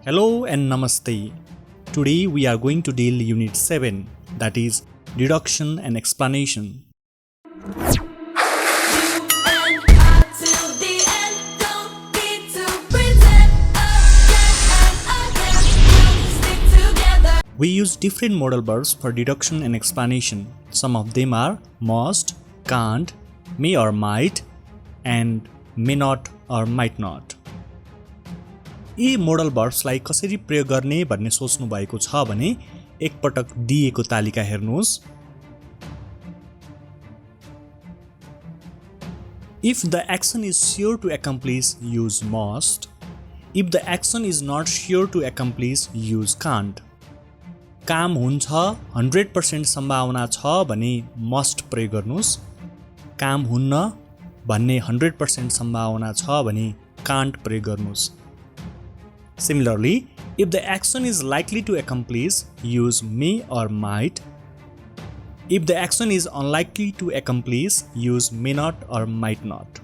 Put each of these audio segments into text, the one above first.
Hello and Namaste. Today we are going to deal Unit 7, that is Deduction and Explanation. We use different modal verbs for deduction and explanation. Some of them are must, can't, may or might, and may not or might not. यी model भर्ब्सलाई कसरी प्रयोग गर्ने भन्ने सोच्नु भएको छ भने एकपटक दिएको तालिका हेर्नुहोस्. If the action is sure to accomplish, use must. If the action is not sure to accomplish, use can't. काम हुन्छ 100% सम्भावना छ भने must प्रयोग गर्नुस्. काम हुन्न भन्ने 100% सम्भावना छ भने can't प्रयोग गर्नुस्. Similarly, if the action is likely to accomplish, use may or might. If the action is unlikely to accomplish, use may not or might not.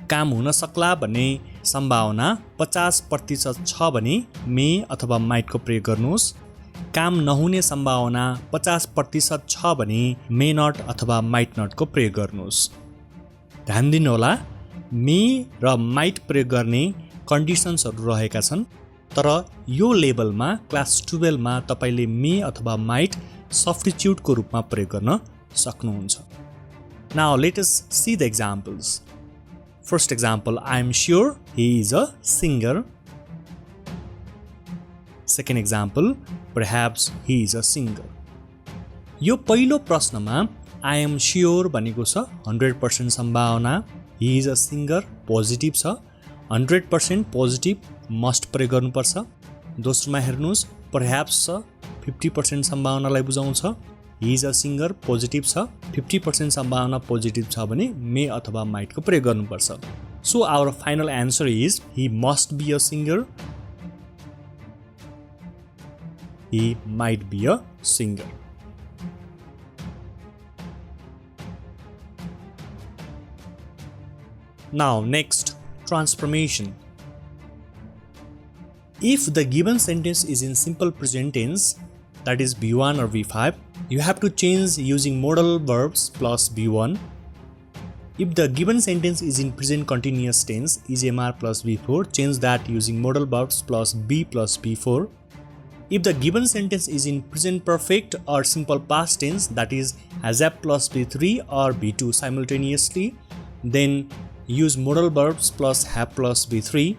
काम हुन सक्ला भन्ने सम्भावना 50% छ भने may अथवा might को प्रयोग गर्नुहोस्. काम नहुने सम्भावना 50% छ भने may not अथवा might not को प्रयोग गर्नुहोस्. ध्यान दिनुहोला, may र might प्रयोग गर्ने कन्डिसन्सहरु रहेका छन्, तर यो लेभलमा क्लास 12 मा तपाईले मे अथवा माइट सब्स्टिट्युट को रूपमा प्रयोग गर्न सक्नुहुन्छ. Now let us see the examples. First example, I am sure he is a singer. Second example, perhaps he is a singer. यो पहिलो प्रश्नमा I am sure भनेको छ 100% सम्भावना, he is a singer positive छ, 100% पोजिटिभ मस्ट प्रयोग गर्नुपर्छ. दोस्रोमा हेर्नुस्, perhaps छ 50% सम्भावनालाई बुझाउँछ, he is a singer positive छ, 50% सम्भावना पोजिटिभ छ भने may अथवा might को प्रयोग गर्नुपर्छ. So our final answer is he must be a singer. He might be a singer. Now next, transformation. If the given sentence is in simple present tense, that is V1 or V5, you have to change using modal verbs plus V1. If the given sentence is in present continuous tense, is MR plus V4, change that using modal verbs plus B plus V4. If the given sentence is in present perfect or simple past tense, that is has F plus V3 or V2 simultaneously, then use modal verbs plus have plus V3.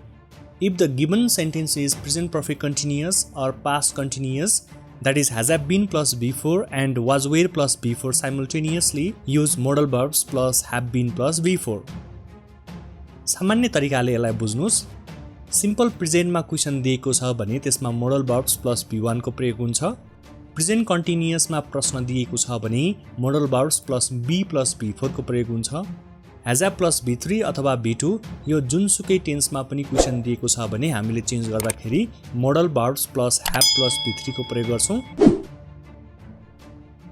If the given sentence is present perfect continuous or past continuous, that is has have been plus V4 and was were plus V4 simultaneously, use modal verbs plus have been plus V4. सामान्य तरिकाले यसलाई बुझ्नुस्. Simple प्रेजेन्टमा question दिएको छ भने त्यसमा model verbs plus V1 को प्रयोग हुन्छ. प्रेजेन्ट कन्टिन्युअसमा प्रश्न दिएको छ भने model verbs plus B plus V4 को प्रयोग हुन्छ. has have प्लस V3 अथवा V2 यो जुनसुकै टेन्समा पनि क्वेशन दिएको छ भने हामीले चेन्ज गर्दाखेरि model verbs plus have plus V3 को प्रयोग गर्छौं.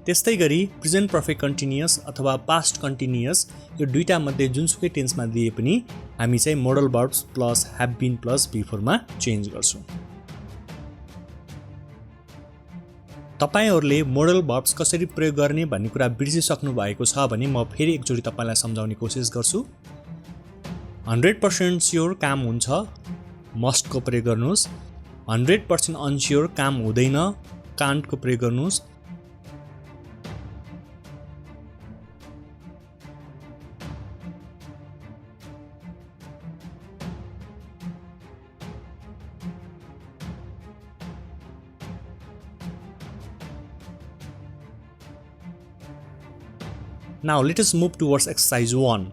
त्यस्तै गरी प्रेजेन्ट पर्फेक्ट कन्टिन्युअस अथवा पास्ट कन्टिन्युअस यो दुईटा मध्ये जुनसुकै टेन्समा दिए पनि हामी चाहिँ model verbs plus have been plus V4 मा चेन्ज गर्छौं. तपाईहरुले मोडल verbs कसरी प्रयोग गर्ने भन्ने कुरा बिर्सिसक्नु भएको छ भने म फेरि एकचोटी तपाईलाई सम्झाउने कोसिस गर्छु. 100% स्योर काम हुन्छ, मस्ट को प्रयोग गर्नुस्. 100% अनस्योर काम हुँदैन, कान्ट को प्रयोग गर्नुस्. Now let us move towards exercise 1.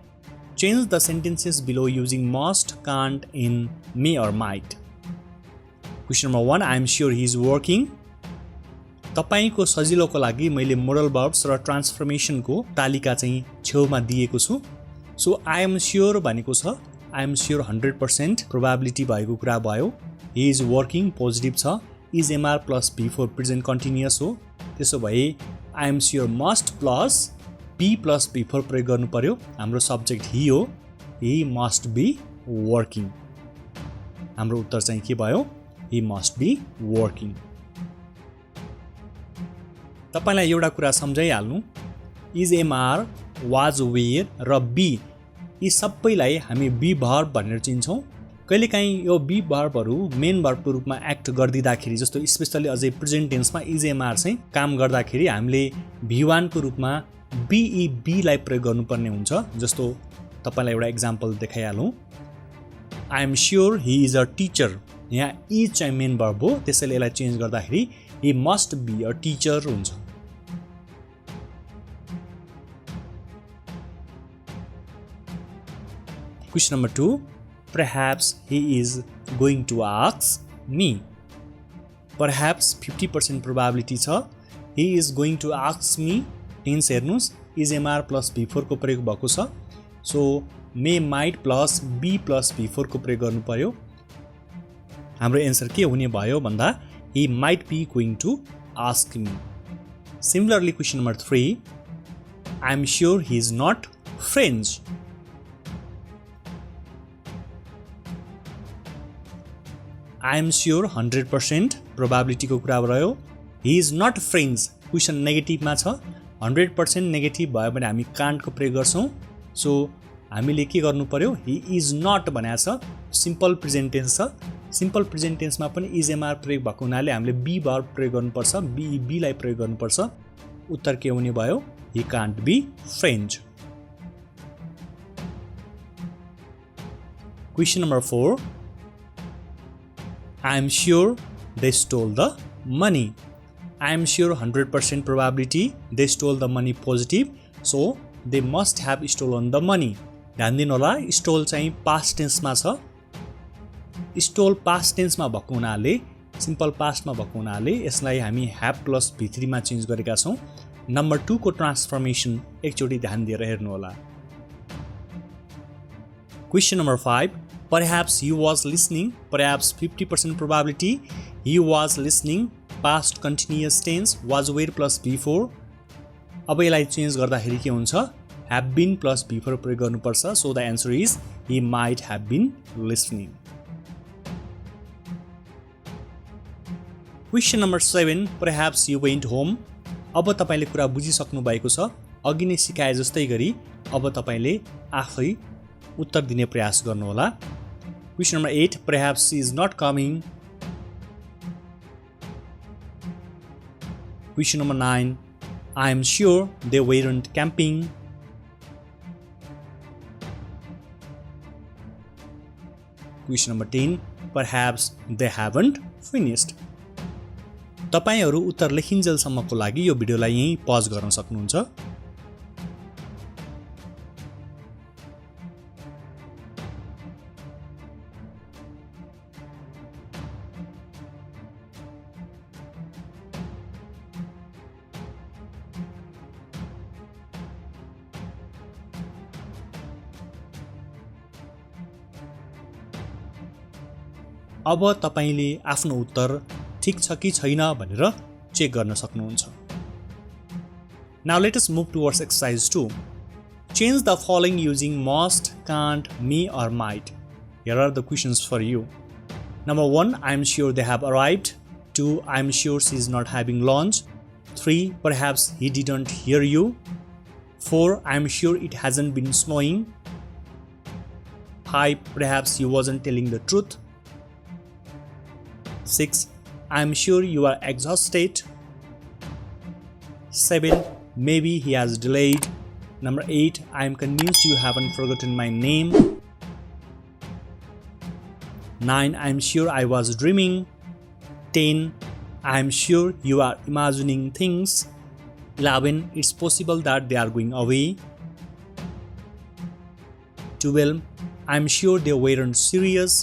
Change the sentences below using must, can't in may or might. Question number 1, I am sure he is working. तपाईको सजिलोको लागि मैले मोडल verbs र ट्रान्सफर्मेसन को तालिका चाहिँ छेउमा दिएको छु. सो I am sure भनेको छ, I am sure 100% प्रोबेबिलिटी भएको कुरा भयो. He is working पोजिटिभ छ, is MR plus B4 present continuous हो. त्यसो भए I am sure must plus P plus P4 प्रयोग गर्नु पर्यो. हाम्रो सब्जेक्ट ही हो, he must be working. हाम्रो उत्तर चाहिँ के भयो? he must be working. तपाईलाई एउटा कुरा सम्झाइहाल्नु, is MR, was were र be यी सबैलाई हामी be verb भनेर चिन्छौँ। कहिलेकाहीँ यो be verbहरू मेन भर्बको रूपमा एक्ट गर्दिँदाखेरि, जस्तो स्पेशली अझै प्रेजेन्ट टेन्समा is MR चाहिँ काम गर्दाखेरि हामीले V1 को रूपमा be लाई प्रयोग गर्नुपर्ने हुन्छ। जस्तो तपाईलाई एउटा example देखाइहालौँ, I am sure he is a teacher। यहाँ is चाहिँ मेन भर्ब हो, त्यसैले यसलाई चेन्ज गर्दाखेरि he must be a teacher हुन्छ। Question number 2, perhaps he is going to ask me। Perhaps 50% probability छ, he is going to ask me। Tense हेर्नुस्, is MR plus B4 को प्रयोग भएको छ, so may might plus be plus B4 को प्रयोग गर्नु पर्यो। हाम्रो एन्सर के हुने भयो भन्दा he might be going to ask me। Similarly, question number 3, I am sure he is not French। I am sure 100% probability को कुरा रह्यो, he is not French। Question नेगेटिभमा छ, 100% नेगेटिभ भयो भने हामी कान्ट को प्रयोग गर्छौं। सो हामीले के गर्नु पर्यो, he is not भनेको छ, सिम्पल प्रेजेन्ट टेन्स छ। सिम्पल प्रेजेन्ट टेन्समा पनि is MR प्रयोग भएको हुनाले हामीले be verb प्रयोग गर्नुपर्छ, be लाई प्रयोग गर्नुपर्छ। उत्तर के हुने भयो, he can't be French। Question number 4, I am sure they stole the money। I am sure 100% probability they stole the money positive, so they must have stolen the money। ध्यान दिनु होला, स्टोल चाहिँ पास्ट टेन्समा छ। Stall past टेन्समा भएको हुनाले, simple पास्टमा भएको हुनाले यसलाई हामी ह्याभ प्लस V3 मा चेन्ज गरेका छौं। नम्बर 2 को ट्रान्सफर्मेसन एकचोटी ध्यान दिएर हेर्नु होला। Question number 5, perhaps he was listening। Perhaps 50% probability he was listening, past continuous tense, was were plus B4। अब यसलाई चेन्ज गर्दाखेरि के हुन्छ, have been plus B4 प्रयोग गर्नुपर्छ। So the answer is he might have been listening। Question number 7, perhaps you went home। अब तपाईले कुरा बुझिसक्नु भएको छ, अघि नै सिकाए जस्तै गरी अब तपाईले आफै उत्तर दिने प्रयास गर्नु होला। Question number 8, perhaps he is not coming। Question number 9, I am sure they weren't camping। Question number 10, perhaps they haven't finished। तपाईहरु उत्तर लेखिन्जेलसम्मको लागि यो भिडियोलाई यही पज गर्न सक्नुहुन्छ। अब तपाईले आफ्नो उत्तर ठीक छ कि छैन भनेर चेक गर्न सक्नुहुन्छ। Now let us move towards exercise 2। Change the following using must, can't, may or might। Here are the questions for you। Number 1, I am sure they have arrived। 2, I am sure she is not having lunch। 3, perhaps he didn't hear you। 4, I am sure it hasn't been snowing। 5, perhaps he wasn't telling the truth। 6, I am sure you are exhausted। 7, maybe he has delayed। Number 8, I am convinced you haven't forgotten my name। 9, I am sure I was dreaming। 10, I am sure you are imagining things। 11, it's possible that they are going away। 12, I am sure they weren't serious।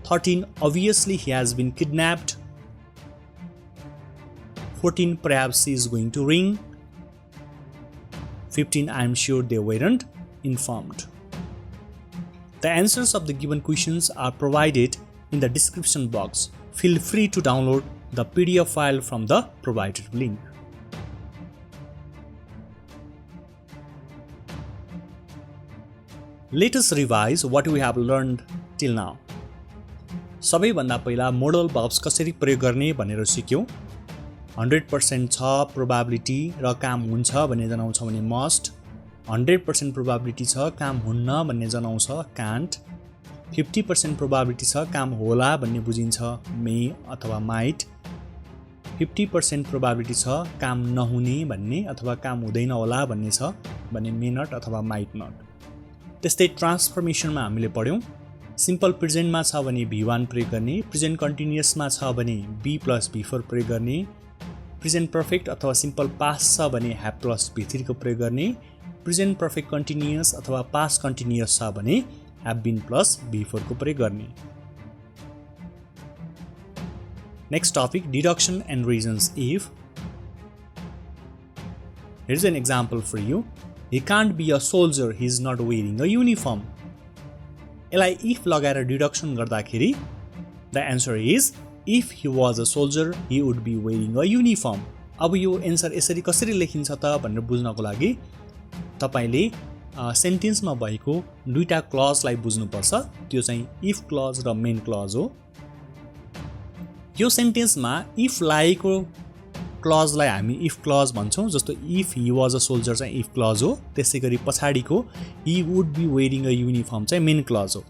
13, obviously he has been kidnapped। 14, perhaps he is going to ring। 15, I am sure they weren't informed। The answers of the given questions are provided in the description box. Feel free to download the PDF file from the provided link. Let us revise what we have learned till now. सबैभन्दा पहिला model verbs कसरी प्रयोग गर्ने भनेर सिक्यौं 100% छ probability र काम हुन्छ भन्ने जनाउँछ भने मस्ट 100% प्रोबेबिलिटी छ काम हुन्न भन्ने जनाउँछ कान्ट 50% प्रोबेबिलिटी छ काम होला भन्ने बुझिन्छ मे अथवा माइट 50% प्रोबेबिलिटी छ काम नहुने भन्ने अथवा काम हुँदैन होला भन्ने छ भने मे नट अथवा माइट नट त्यस्तै ट्रान्सफर्मेसनमा हामीले पढ्यौं सिम्पल प्रेजेन्टमा छ भने v1 प्रयोग गर्ने प्रेजेन्ट कन्टिन्युअसमा छ भने b + v4 प्रयोग गर्ने प्रेजेन्ट पर्फेक्ट अथवा सिम्पल पास्ट छ भने have + v3 को प्रयोग गर्ने प्रेजेन्ट पर्फेक्ट कन्टिन्युअस अथवा पास्ट कन्टिन्युअस छ भने have been + v4 को प्रयोग गर्ने Next topic, deduction and reasons if. Here's an example for you. He can't be a soldier, he's not wearing a uniform. यसलाई if लगाएर deduction गर्दाखेरि the answer is if he was a soldier, he would be wearing a uniform. अब यो answer यसरी कसरी लेखिन्छ त भनेर बुझ्नको लागि तपाईले सेन्टेन्समा भएको दुईटा क्लजलाई बुझ्नुपर्छ त्यो चाहिँ if क्लज र मेन क्लज हो यो सेन्टेन्समा if लागेको क्लजलाई हामी if क्लज भन्छौं जस्तो if he was a soldier चाहिँ if क्लज हो त्यसैगरी पछाडीको he would be wearing a uniform चाहिँ मेन क्लज हो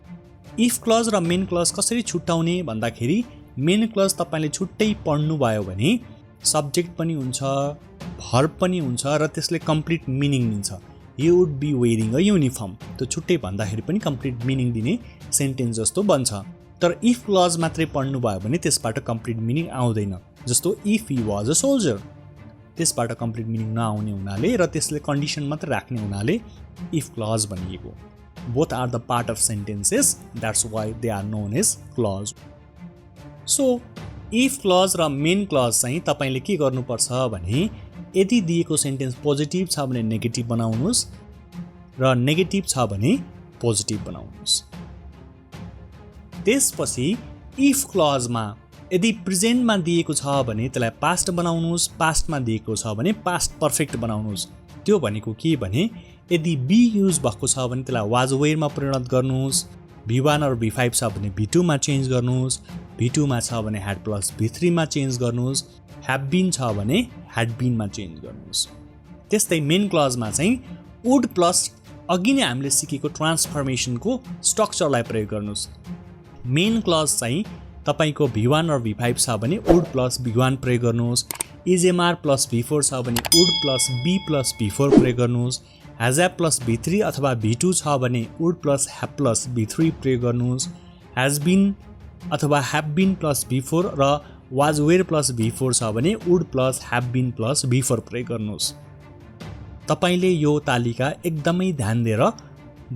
if क्लज र मेन क्लज कसरी छुट्याउने भन्दाखेरि मेन क्लज तपाईले छुट्टै पढ्नु भयो भने सब्जेक्ट पनि हुन्छ भर्ब पनि हुन्छ र त्यसले कम्प्लिट मिनिङ दिन्छ he would be wearing a uniform त्यो छुट्टै भन्दाखेरि पनि कम्प्लिट मिनिङ दिने सेन्टेन्स जस्तो बन्छ तर if क्लज मात्रै पढ्नु भयो भने त्यसबाट कम्प्लिट मिनिङ आउँदैन जस्तो if he was a soldier त्यसबाट कम्प्लिट मिनिङ नआउने हुनाले र त्यसले कन्डिसन मात्र राख्ने हुनाले if क्लज भनिएको both are the part of sentences that's why they are known as clause so if clause र मेन क्लज चाहिँ तपाईले के गर्नुपर्छ भने यदि दिएको सेन्टेन्स पोजिटिभ छ भने नेगेटिभ बनाउनुस् र नेगेटिभ छ भने पोजिटिभ बनाउनुस् त्यसपछि if क्लजमा यदि प्रेजेन्टमा दिएको छ भने त्यसलाई पास्ट बनाउनुस् पास्टमा दिएको छ भने पास्ट पर्फेक्ट बनाउनुस् त्यो भनेको के भने यदि बी युज भएको छ भने त्यसलाई वाज वेयरमा परिणत गर्नुस् v1 र v5 छ भने v2 मा चेन्ज गर्नुस् v2 मा छ भने had + v3 मा चेन्ज गर्नुस् have been छ भने had been मा चेन्ज गर्नुस् त्यस्तै मेन क्लजमा चाहिँ would प्लस अघि नै हामीले सिकेको ट्रान्सफर्मेसनको स्ट्रक्चरलाई प्रयोग गर्नुस् मेन क्लज चाहिँ तपाईको v1 र v5 छ भने would + v1 प्रयोग गर्नुस् is mr + v4 छ भने would + b + v4 प्रयोग गर्नुस् has a + v3 अथवा v2 छ भने would + have + v3 प्रयोग गर्नुस् has been अथवा have been + v4 र was were + v4 छ भने would + have been + v4 प्रयोग गर्नुस् तपाईले यो तालिका एकदमै ध्यान दिएर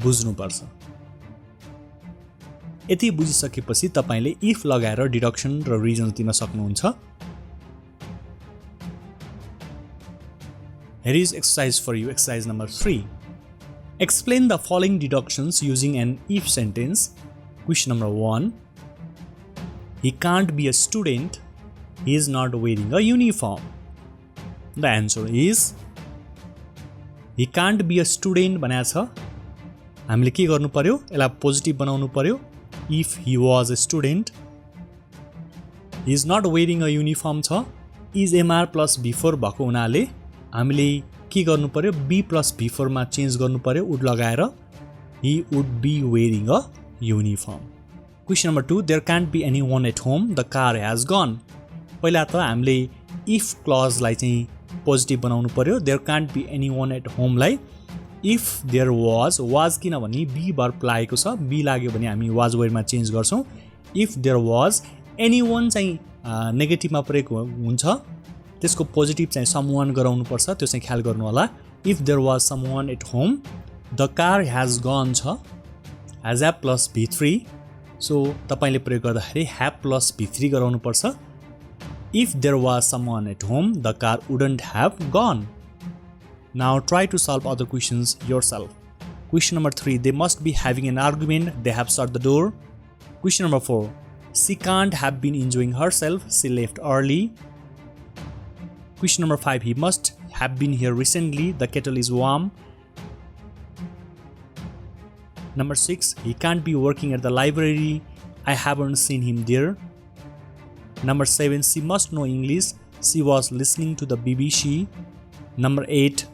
बुझ्नुपर्छ यति बुझिसकेपछि तपाईले if लगाएर डिडक्सन र रिजन्स दिन सक्नुहुन्छ Here is exercise for you, exercise number 3. Explain the following deductions using an if sentence. Question number 1. He can't be a student. He is not wearing a uniform. The answer is he can't be a student भनेको छ हामीले के गर्नु पर्यो यसलाई positive बनाउनु पर्यो if he was a student he is not wearing a uniform छ is mr + v4 भएको हुनाले हामीले के गर्नु पर्यो b + v4 मा चेन्ज गर्नु पर्यो would लगाएर he would be wearing a uniform Question number 2 there can't be anyone at home the car has gone पहिला त हामीले if clause लाई चाहिँ पोजिटिभ बनाउनु पर्यो there can't be anyone at home लाई if there was किनभने be verb लागेको छ be लाग्यो भने हामी was were मा चेन्ज गर्छौं if there was anyone चाहिँ नेगेटिभमा प्रयोग हुन्छ त्यसको पोजिटिभ चाहिँ someone गराउनु पर्छ त्यो चाहिँ ख्याल गर्नु होला if there was someone at home the car has gone छ has a + v3 so तपाईले प्रयोग गर्दाखेरि have + v3 गराउनु पर्छ if there was someone at home the car wouldn't have gone now try to solve other questions yourself question number 3 they must be having an argument they have shut the door question number 4 she can't have been enjoying herself she left early question number 5 he must have been here recently the kettle is warm number 6 he can't be working at the library I haven't seen him there. Number 7. She must know English. She was listening to the BBC. Number 8.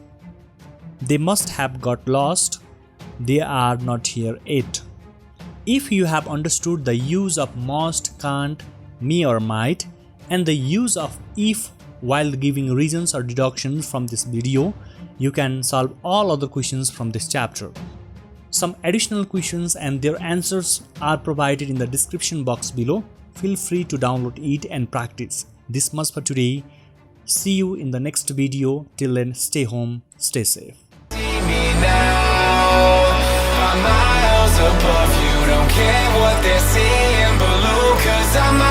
They must have got lost. They are not here yet. If you have understood the use of must, can't, may or might, and the use of if while giving reasons or deductions from this video, you can solve all other questions from this chapter. Some additional questions and their answers are provided in the description box below. Feel free to download it and practice. This much for today. See you in the next video. Till then, stay home, stay safe. See me now, I'm miles above you. Don't care what they're seeing below, 'cause I'm